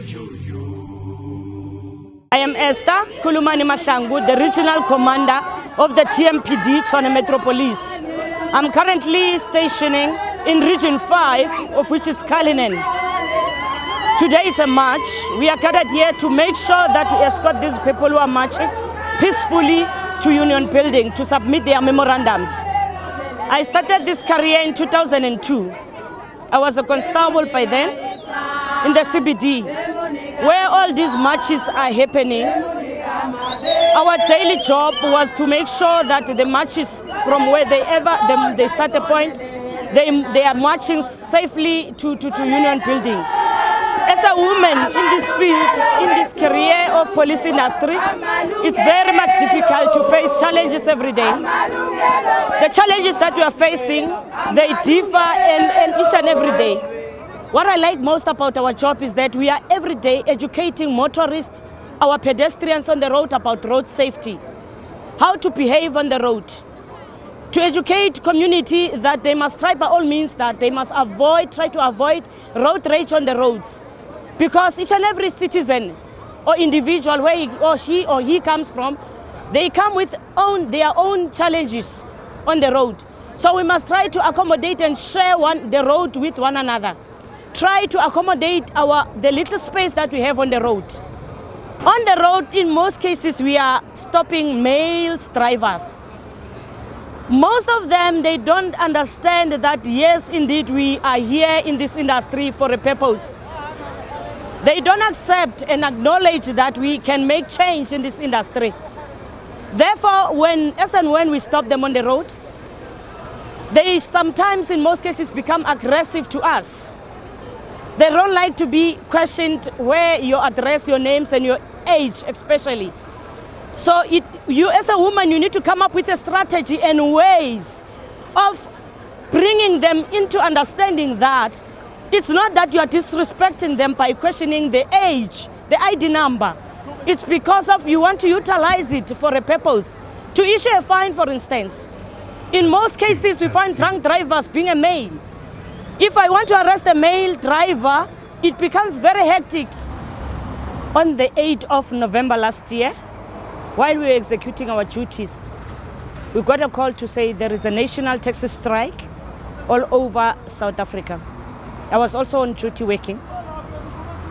I am Esther Kulumani Mahlangu, the regional commander of the TMPD Tshwane Metropolis. I'm currently stationing in Region 5, of which is Cullinan. Today is a march. We are gathered here to make sure that we escort these people who are marching peacefully to Union Building to submit their memorandums. I started this career in 2002. I was a constable by then in the CBD, where all these marches are happening. Our daily job was to make sure that the marches from where they start a point, they are marching safely to Union Building. As a woman in this field, in this career of police industry, it's very much difficult to face challenges every day. The challenges that we are facing, they differ and each and every day. What I like most about our job is that we are every day educating motorists, our pedestrians on the road about road safety, how to behave on the road, to educate community that they must try by all means that they must try to avoid road rage on the roads. Because each and every citizen or individual, where she or he comes from, they come with their own challenges on the road. So we must try to accommodate and share the road with one another. Try to accommodate the little space that we have on the road. On the road, in most cases, we are stopping male drivers. Most of them, they don't understand that, yes, indeed, we are here in this industry for a purpose. They don't accept and acknowledge that we can make change in this industry. Therefore, when we stop them on the road, they sometimes, in most cases, become aggressive to us. They don't like to be questioned where your address, your names, and your age, especially. So you, as a woman, you need to come up with a strategy and ways of bringing them into understanding that it's not that you are disrespecting them by questioning the age, the ID number. It's because of you want to utilize it for a purpose. To issue a fine, for instance. In most cases, we find drunk drivers being a male. If I want to arrest a male driver, it becomes very hectic. On the 8th of November last year, while we were executing our duties, we got a call to say there is a national taxi strike all over South Africa. I was also on duty working.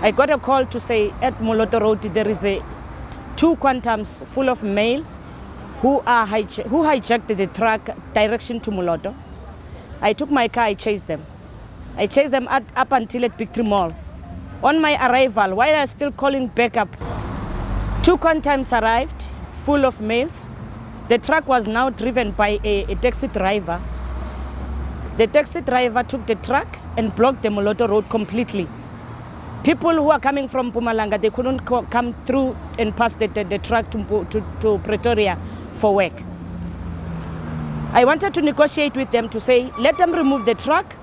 I got a call to say at Moloto Road there is two quantums full of males who hijacked the truck direction to Moloto. I took my car, I chased them. I chased them up until at Victory Mall. On my arrival, while I was still calling backup, two quantums arrived full of males. The truck was now driven by a taxi driver. The taxi driver took the truck and blocked the Moloto Road completely. People who are coming from Mpumalanga, they couldn't come through and pass the truck to Pretoria for work. I wanted to negotiate with them to say, let them remove the truck,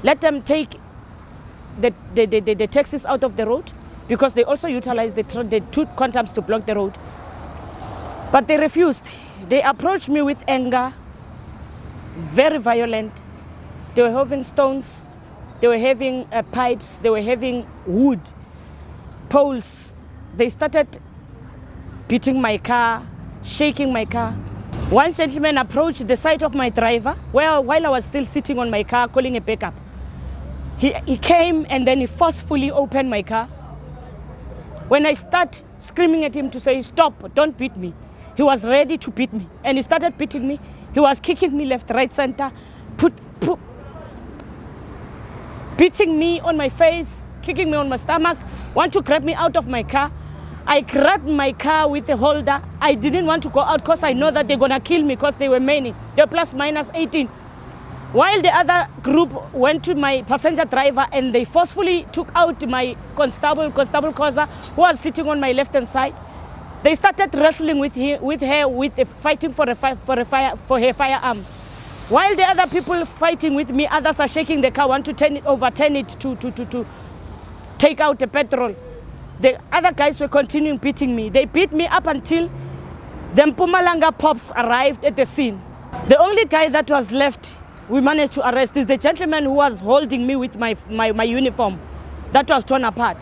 let them take the taxis out of the road, because they also utilized the two quantums to block the road. But they refused. They approached me with anger, very violent. They were having stones, they were having pipes, they were having wood, poles. They started beating my car, shaking my car. One gentleman approached the side of my driver while I was still sitting on my car calling a backup. He came and then he forcefully opened my car. When I start screaming at him to say, stop, don't beat me, he was ready to beat me. And he started beating me. He was kicking me left, right, center, beating me on my face, kicking me on my stomach, want to grab me out of my car. I grabbed my car with a holder. I didn't want to go out because I know that they're going to kill me because they were many. They were plus minus 18. While the other group went to my passenger driver and they forcefully took out my Constable Koza, who was sitting on my left-hand side. They started wrestling with her, fighting for her firearm. While the other people fighting with me, others are shaking the car, want to overturn it to take out the petrol. The other guys were continuing beating me. They beat me up until the Mpumalanga Pops arrived at the scene. The only guy that was left, we managed to arrest, is the gentleman who was holding me with my uniform that was torn apart.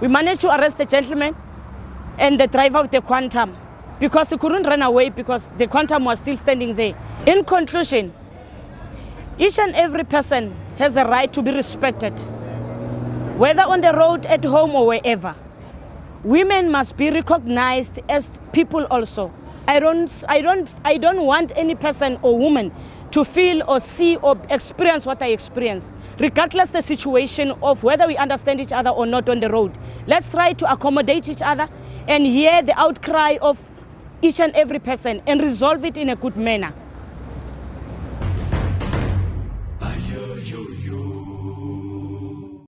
We managed to arrest the gentleman and the driver of the Quantum because he couldn't run away because the Quantum was still standing there. In conclusion, each and every person has a right to be respected, whether on the road, at home, or wherever. Women must be recognized as people also. I don't want any person or woman to feel or see or experience what I experience, regardless the situation of whether we understand each other or not on the road. Let's try to accommodate each other and hear the outcry of each and every person and resolve it in a good manner.